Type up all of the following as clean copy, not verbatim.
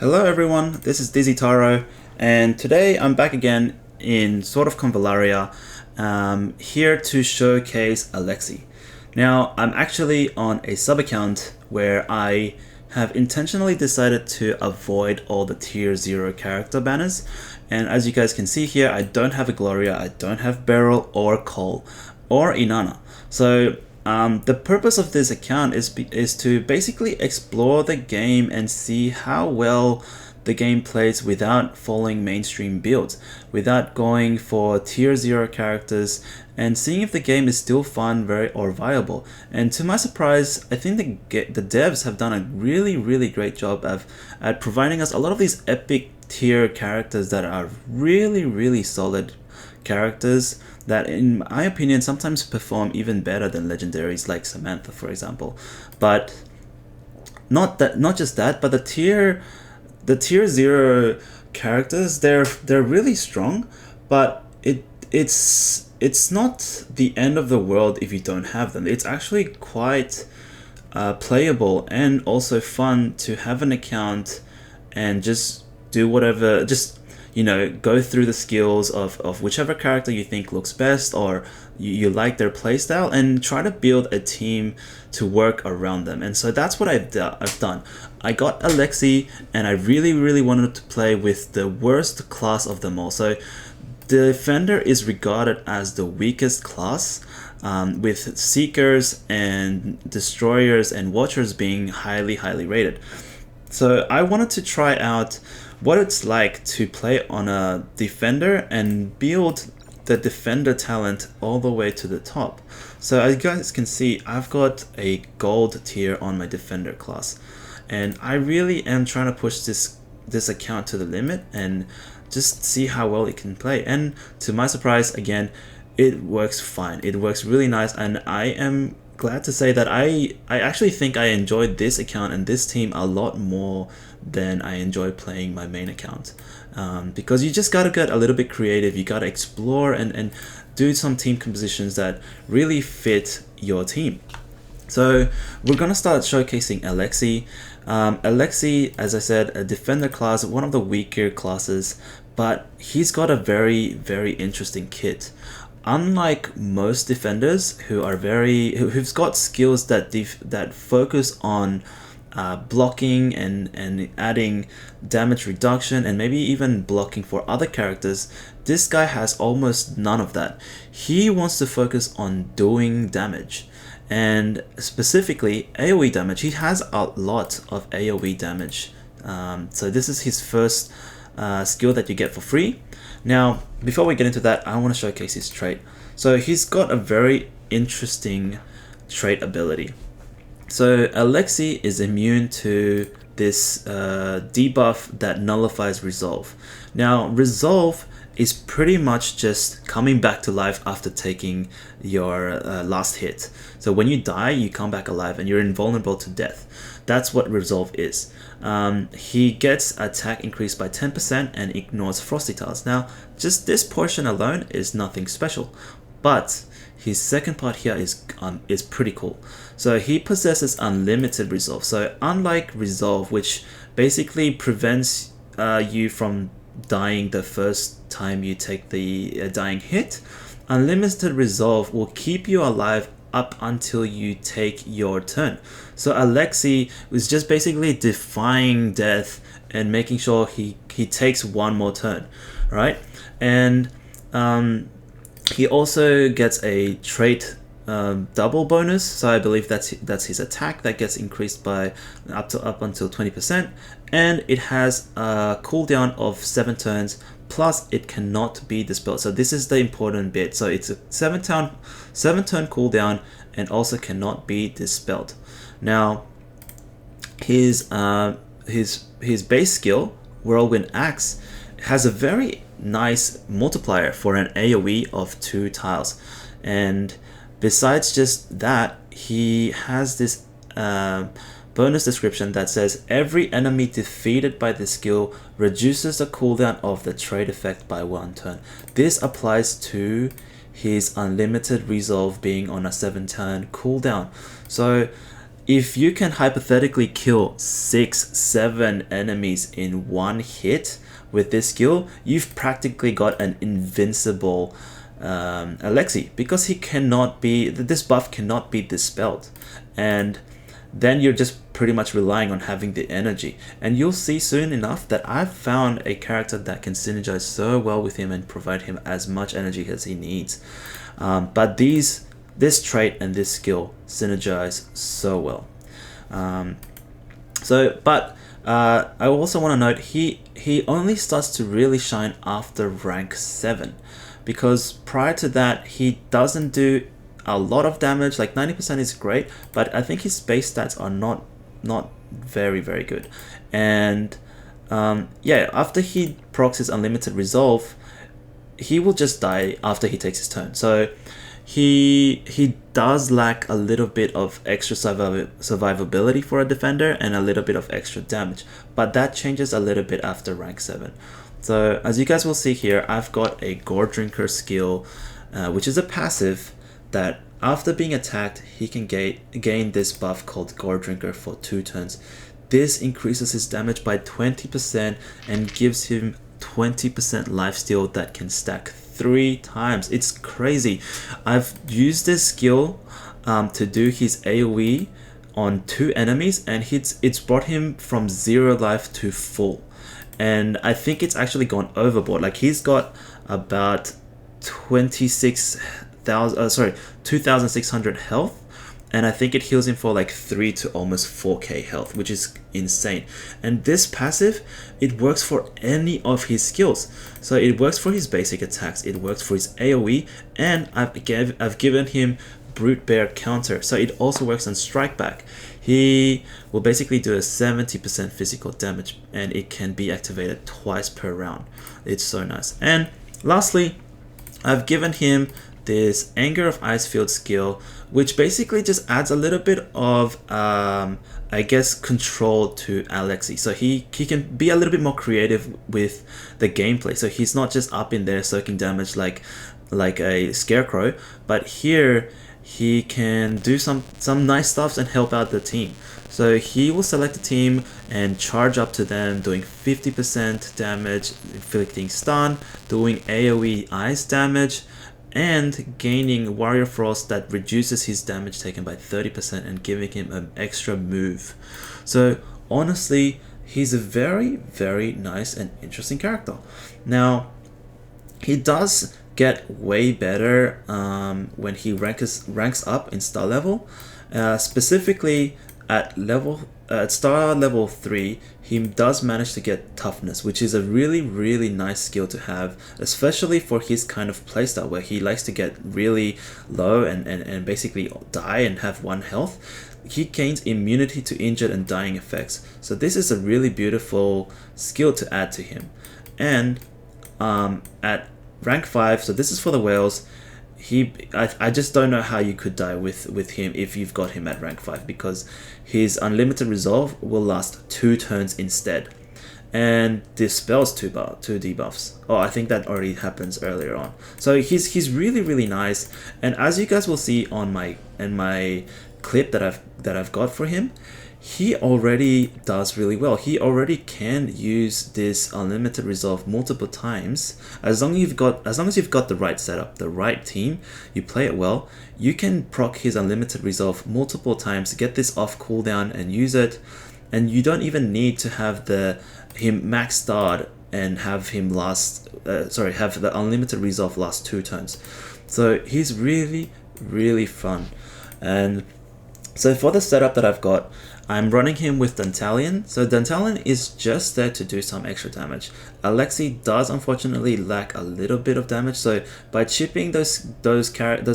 Hello everyone, this is Dizzy Taro, and today I'm back again in sort of Convallaria, here to showcase Alexei. Now, I'm actually on a sub account where I have intentionally decided to avoid all the tier 0 character banners, and as you guys can see here, I don't have a Gloria, I don't have Beryl or Cole or Inanna. So the purpose of this account is to basically explore the game and see how well the game plays without following mainstream builds, without going for tier 0 characters, and seeing if the game is still fun or viable. And to my surprise, I think the devs have done a really great job at providing us a lot of these epic tier characters that are really solid characters that, in my opinion, sometimes perform even better than legendaries like Samantha, for example. But not just that, but the tier 0 characters, they're really strong, but it's not the end of the world if you don't have them. It's actually quite playable and also fun to have an account and just do whatever, just go through the skills of whichever character you think looks best, or you like their playstyle, and try to build a team to work around them. And so that's what I've done. I got Alexei, and I really wanted to play with the worst class of them all. So Defender is regarded as the weakest class, with Seekers and Destroyers and Watchers being highly rated. So I wanted to try out what it's like to play on a Defender and build the Defender talent all the way to the top. So as you guys can see, I've got a gold tier on my Defender class, and I really am trying to push this account to the limit and just see how well it can play. And to my surprise, again, it works fine. It works really nice, and I am glad to say that I actually think I enjoyed this account and this team a lot more than I enjoy playing my main account, because you just gotta get a little bit creative. You gotta explore and do some team compositions that really fit your team. So we're gonna start showcasing Alexei. Alexei, as I said, a Defender class, one of the weaker classes, but he's got a very interesting kit. Unlike most defenders who've got skills that focus on blocking and adding damage reduction and maybe even blocking for other characters, this guy has almost none of that. He wants to focus on doing damage, and specifically AoE damage. He has a lot of AoE damage. So this is his first skill that you get for free. Now, before we get into that, I want to showcase his trait. So he's got a very interesting trait ability. So Alexei is immune to this debuff that nullifies Resolve. Now, Resolve is pretty much just coming back to life after taking your last hit. So when you die, you come back alive and you're invulnerable to death. That's what Resolve is. He gets attack increased by 10% and ignores Frosty Tiles. Now, just this portion alone is nothing special, but his second part here is pretty cool. So he possesses unlimited Resolve. So unlike Resolve, which basically prevents you from dying the first time you take the dying hit, unlimited Resolve will keep you alive up until you take your turn. So Alexei is just basically defying death and making sure he takes one more turn, right? And he also gets a trait double bonus. So I believe that's his attack that gets increased by up until 20%, and it has a cooldown of 7 turns. Plus, it cannot be dispelled. So this is the important bit. So it's a 7-turn cooldown and also cannot be dispelled. Now, his base skill, Whirlwind Axe, has a very nice multiplier for an AoE of 2 tiles. And besides just that, he has this bonus description that says every enemy defeated by this skill reduces the cooldown of the trait effect by 1 turn. This applies to his unlimited Resolve being on a 7-turn cooldown. So if you can hypothetically kill 6-7 enemies in one hit with this skill, you've practically got an invincible Alexei, because this buff cannot be dispelled, and then you're just pretty much relying on having the energy. And you'll see soon enough that I've found a character that can synergize so well with him and provide him as much energy as he needs. But this trait and this skill synergize so well. I also want to note he only starts to really shine after rank 7, because prior to that he doesn't do a lot of damage. Like 90% is great, but I think his base stats are not very good. And yeah, after he procs his unlimited resolve, he will just die after he takes his turn. So he does lack a little bit of extra survivability for a defender and a little bit of extra damage, but that changes a little bit after rank 7. So as you guys will see here, I've got a Gore Drinker skill, which is a passive that after being attacked, he can gain this buff called Gore Drinker for 2 turns. This increases his damage by 20% and gives him 20% lifesteal that can stack 3 times. It's crazy. I've used this skill to do his AoE on 2 enemies, and it's brought him from 0 life to full. And I think it's actually gone overboard. Like he's got about 2,600 health, and I think it heals him for like 3 to almost 4k health, which is insane. And this passive, it works for any of his skills. So it works for his basic attacks, it works for his AoE, and I've given him Brute Bear counter, so it also works on strike back. He will basically do a 70% physical damage, and it can be activated twice per round. It's so nice. And lastly, I've given him this Anger of Icefield skill, which basically just adds a little bit of I guess control to Alexei, so he can be a little bit more creative with the gameplay. So he's not just up in there soaking damage like a scarecrow, but here he can do some nice stuff and help out the team. So he will select a team and charge up to them, doing 50% damage, inflicting stun, doing AoE ice damage, and gaining Warrior Frost that reduces his damage taken by 30% and giving him an extra move. So honestly, he's a very nice and interesting character. Now, he does get way better when he ranks up in star level. Specifically at star level 3, he does manage to get toughness, which is a really nice skill to have, especially for his kind of playstyle where he likes to get really low and basically die and have 1 health. He gains immunity to injured and dying effects, so this is a really beautiful skill to add to him. And at rank 5, so this is for the whales, I just don't know how you could die with him if you've got him at rank 5, because his unlimited resolve will last 2 turns instead, and dispels 2 debuffs. Oh, I think that already happens earlier on. So he's really nice, and as you guys will see on my clip that I've got for him, he already does really well. He already can use this unlimited resolve multiple times. As long as you've got the right setup, the right team, you play it well, you can proc his unlimited resolve multiple times, get this off cooldown and use it, and you don't even need to have him max starred and have him have the unlimited resolve last 2 turns. So he's really fun. And so for the setup that I've got, I'm running him with Dantalion. So Dantalion is just there to do some extra damage. Alexei does unfortunately lack a little bit of damage, so by chipping those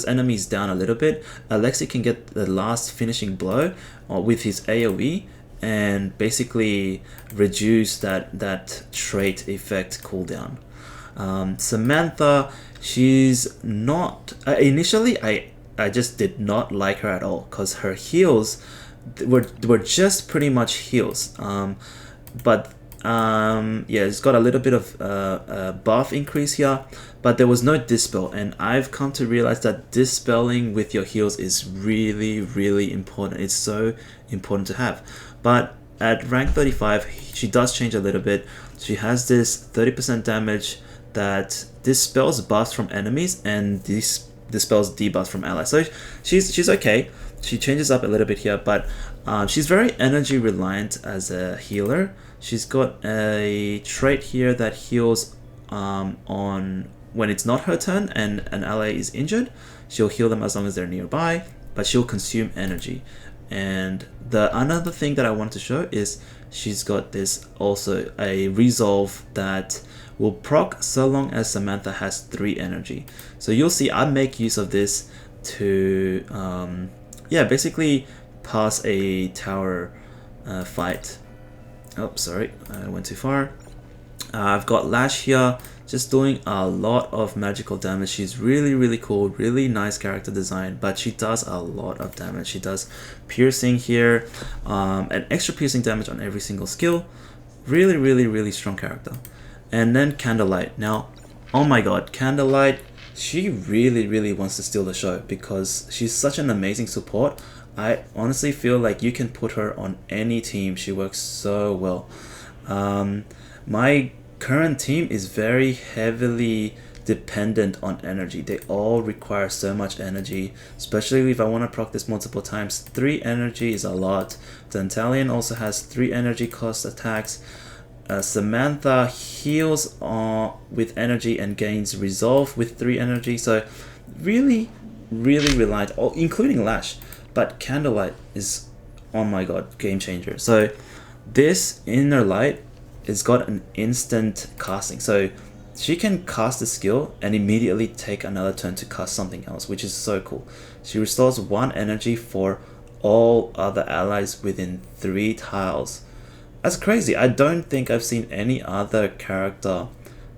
enemies down a little bit, Alexei can get the last finishing blow with his AoE and basically reduce that trait effect cooldown. Samantha, she's not... initially, I just did not like her at all, because her heals were just pretty much heals. But yeah, it's got a little bit of buff increase here, but there was no dispel, and I've come to realize that dispelling with your heals is really important. It's so important to have. But at rank 35, she does change a little bit. She has this 30% damage that dispels buffs from enemies and dispels debuffs from allies. So she's okay. She changes up a little bit here, but she's very energy reliant as a healer. She's got a trait here that heals on when it's not her turn and an ally is injured. She'll heal them as long as they're nearby, but she'll consume energy. And another thing that I want to show is she's got this also a resolve that will proc so long as Samantha has 3 energy. So you'll see I make use of this to yeah, basically pass a tower fight. Oh, sorry, I went too far. I've got Lash here, just doing a lot of magical damage. She's really cool, really nice character design, but she does a lot of damage. She does piercing here, an extra piercing damage on every single skill. Really strong character. And then Candlelight. Now, oh my god, Candlelight, she really wants to steal the show because she's such an amazing support. I honestly feel like you can put her on any team. She works so well. My current team is very heavily dependent on energy. They all require so much energy, especially if I want to proc this multiple times. 3 energy is a lot. Dantalion also has 3 energy cost attacks. Samantha heals with energy and gains resolve with 3 energy. So really reliant, including Lash. But Candlelight is, oh my god, game changer. So this Inner Light has got an instant casting. So she can cast a skill and immediately take another turn to cast something else, which is so cool. She restores 1 energy for all other allies within 3 tiles. That's crazy. I don't think I've seen any other character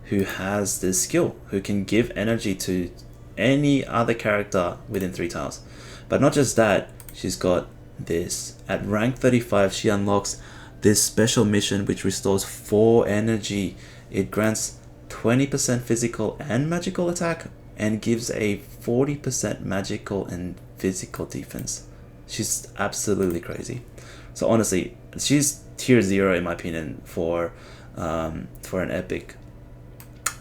who has this skill, who can give energy to any other character within 3 tiles. But not just that, she's got this. At rank 35, she unlocks this special mission which restores 4 energy. It grants 20% physical and magical attack and gives a 40% magical and physical defense. She's absolutely crazy. So honestly, she's tier 0 in my opinion for an epic.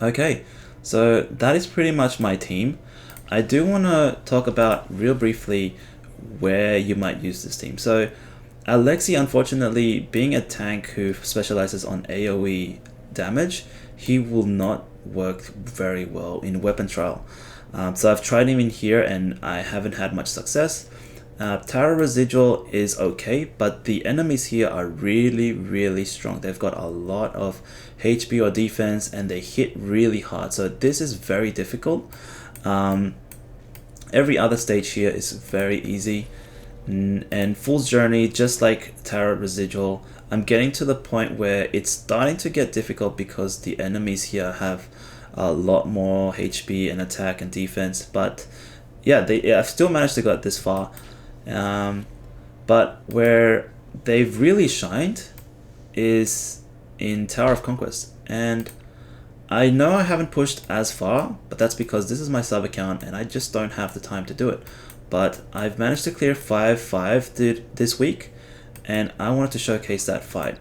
Okay, so that is pretty much my team. I do want to talk about real briefly where you might use this team. So Alexei, unfortunately, being a tank who specializes on AoE damage, he will not work very well in weapon trial. So I've tried him in here and I haven't had much success. Tower Residual is okay, but the enemies here are really strong. They've got a lot of HP or defense and they hit really hard. So this is very difficult. Every other stage here is very easy. And Fool's Journey, just like Tower Residual, I'm getting to the point where it's starting to get difficult because the enemies here have a lot more HP and attack and defense. But yeah, I've still managed to get this far. But where they've really shined is in Tower of Conquest. And I know I haven't pushed as far, but that's because this is my sub account and I just don't have the time to do it. But I've managed to clear 5-5 this week, and I wanted to showcase that fight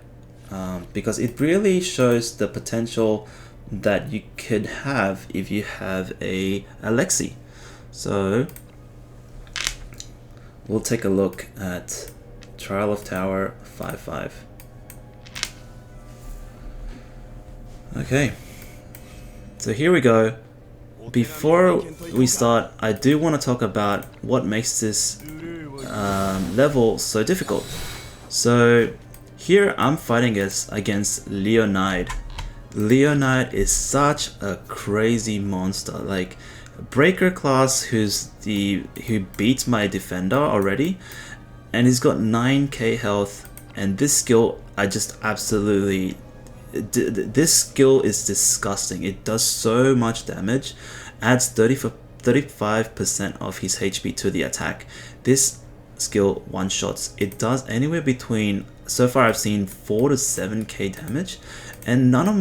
because it really shows the potential that you could have if you have a Alexei. So we'll take a look at Trial of Tower 5-5. Okay, so here we go. Before we start, I do want to talk about what makes this level so difficult. So here I'm fighting against Leonide. Leonide is such a crazy monster. Like Breaker class, who beats my defender already, and he's got 9k health. And this skill, I just absolutely. This skill is disgusting. It does so much damage, adds 35% of his HP to the attack. This skill one-shots. It does anywhere between so far I've seen 4 to 7k damage, and none of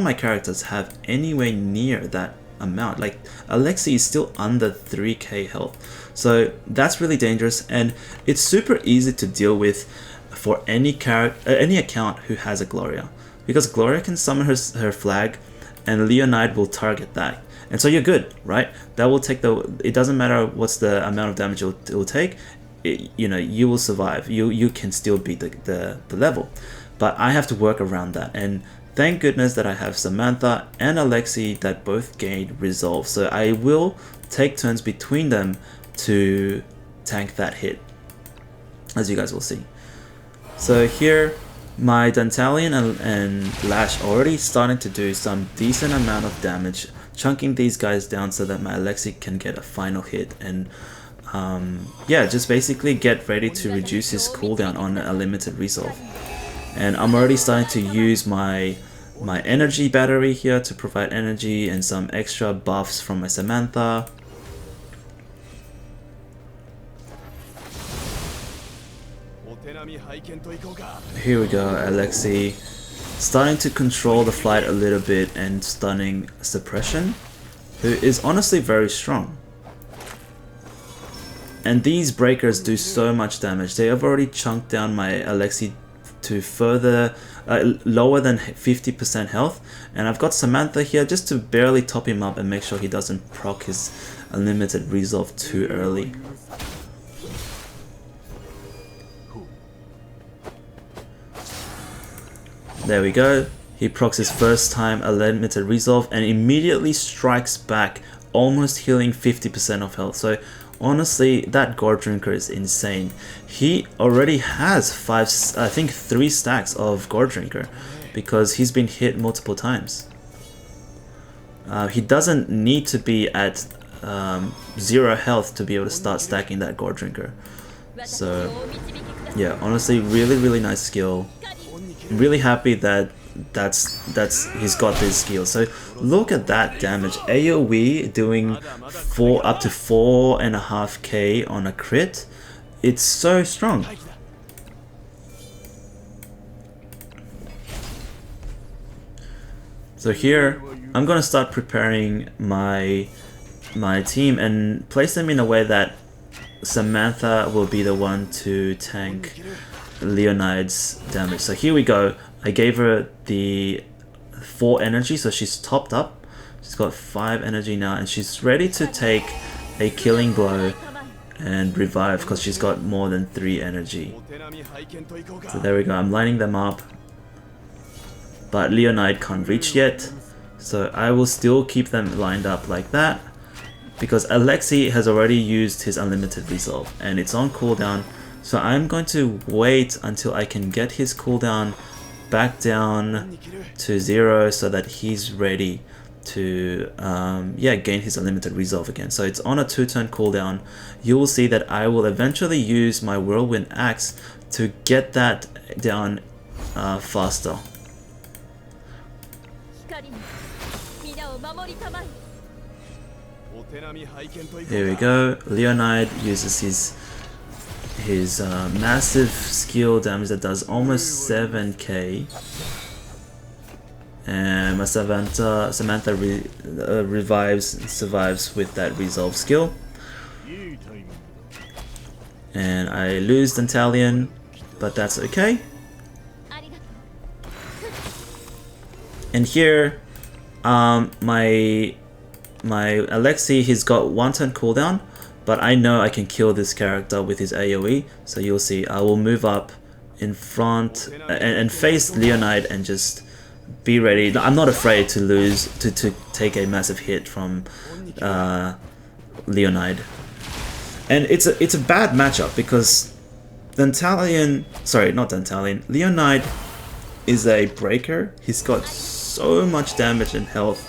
my characters have anywhere near that amount. Like Alexei is still under 3k health, so that's really dangerous, and it's super easy to deal with for any account who has a Gloria, because Gloria can summon her flag, and Leonide will target that, and so you're good, right? That will take it doesn't matter what's the amount of damage it will take. You know, you will survive. You can still beat the level, but I have to work around that, and thank goodness that I have Samantha and Alexei that both gain resolve, so I will take turns between them to tank that hit, as you guys will see. So here my Dantalion and Lash already starting to do some decent amount of damage, chunking these guys down so that my Alexei can get a final hit, and yeah, just basically get ready to reduce his cooldown on a limited resolve. And I'm already starting to use my energy battery here to provide energy and some extra buffs from my Samantha. Here we go, Alexei starting to control the flight a little bit and stunning Suppression, who is honestly very strong. And these breakers do so much damage. They have already chunked down my Alexei to further lower than 50% health, and I've got Samantha here just to barely top him up and make sure he doesn't proc his unlimited resolve too early. There we go. He procs his first time unlimited resolve and immediately strikes back, almost healing 50% of health. So honestly, that Gore Drinker is insane. He already has 3 stacks of Gore Drinker because he's been hit multiple times. He doesn't need to be at 0 health to be able to start stacking that Gore Drinker. So yeah, honestly, really nice skill. I'm really happy that he's got this skill. So look at that damage. AoE doing up to 4.5k on a crit. It's so strong. So here I'm gonna start preparing my team and place them in a way that Samantha will be the one to tank Leonide's damage. So here we go. I gave her the 4 energy, so she's topped up. She's got 5 energy now, and she's ready to take a killing blow and revive because she's got more than 3 energy. So there we go. I'm lining them up, but Leonide can't reach yet, so I will still keep them lined up like that because Alexei has already used his unlimited resolve and it's on cooldown. So I'm going to wait until I can get his cooldown back down to 0 so that he's ready to yeah, gain his unlimited resolve again. So it's on a 2-turn cooldown. You will see that I will eventually use my Whirlwind Axe to get that down faster. Here we go. Leonide uses his massive skill damage that does almost 7k, and my Samantha revives and survives with that resolve skill, and I lose Dantalion, but that's okay. And here my Alexei, he's got 1-turn cooldown, but I know I can kill this character with his AoE, so you'll see I will move up in front and face Leonide and just be ready. I'm not afraid to lose, to take a massive hit from Leonide. And it's a bad matchup because Leonide is a breaker. He's got so much damage and health,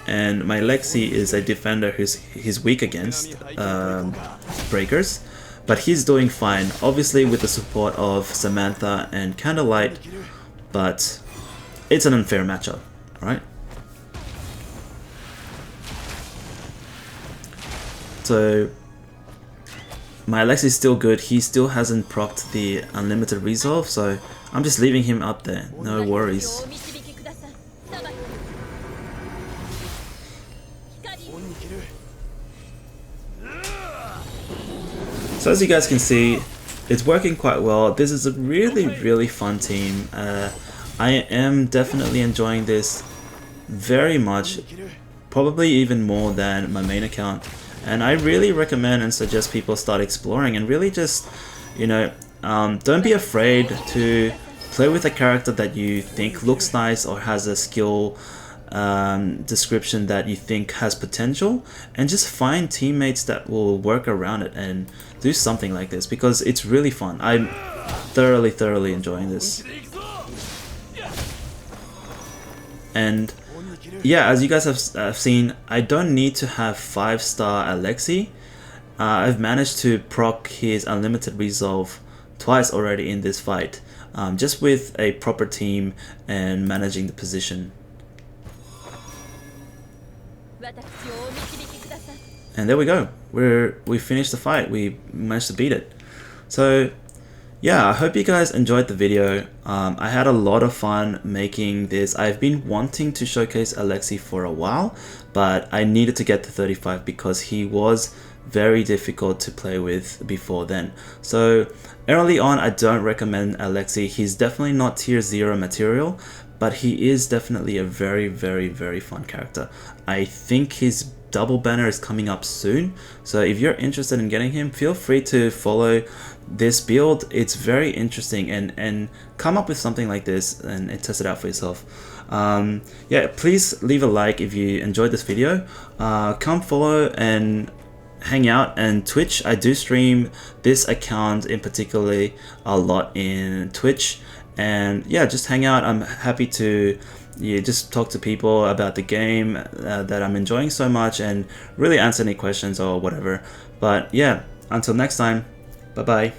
and my Alexei is a defender he's weak against breakers, but he's doing fine, obviously with the support of Samantha and Candlelight, but it's an unfair matchup, right? So my Alexei is still good. He still hasn't procced the unlimited resolve, so I'm just leaving him up there. No worries. So as you guys can see, it's working quite well. This is a really fun team. I am definitely enjoying this very much, probably even more than my main account. And I really recommend and suggest people start exploring and really just, you know, don't be afraid to play with a character that you think looks nice or has a skill description that you think has potential, and just find teammates that will work around it and do something like this, because it's really fun. I'm thoroughly enjoying this. And yeah, as you guys have seen, I don't need to have 5-star Alexei. I've managed to proc his unlimited resolve twice already in this fight, just with a proper team and managing the position. And there we go. We finished the fight. We managed to beat it. So yeah, I hope you guys enjoyed the video. I had a lot of fun making this. I've been wanting to showcase Alexei for a while, but I needed to get to 35 because he was very difficult to play with before then. So early on, I don't recommend Alexei. He's definitely not tier 0 material, but he is definitely a very fun character. I think his double banner is coming up soon, so if you're interested in getting him, feel free to follow this build. It's very interesting, and come up with something like this and test it out for yourself. Yeah, please leave a like if you enjoyed this video. Come follow and hang out, and Twitch. I do stream this account in particularly a lot in Twitch, and yeah, just hang out. I'm happy to just talk to people about the game that I'm enjoying so much, and really answer any questions or whatever. But yeah, until next time, bye bye.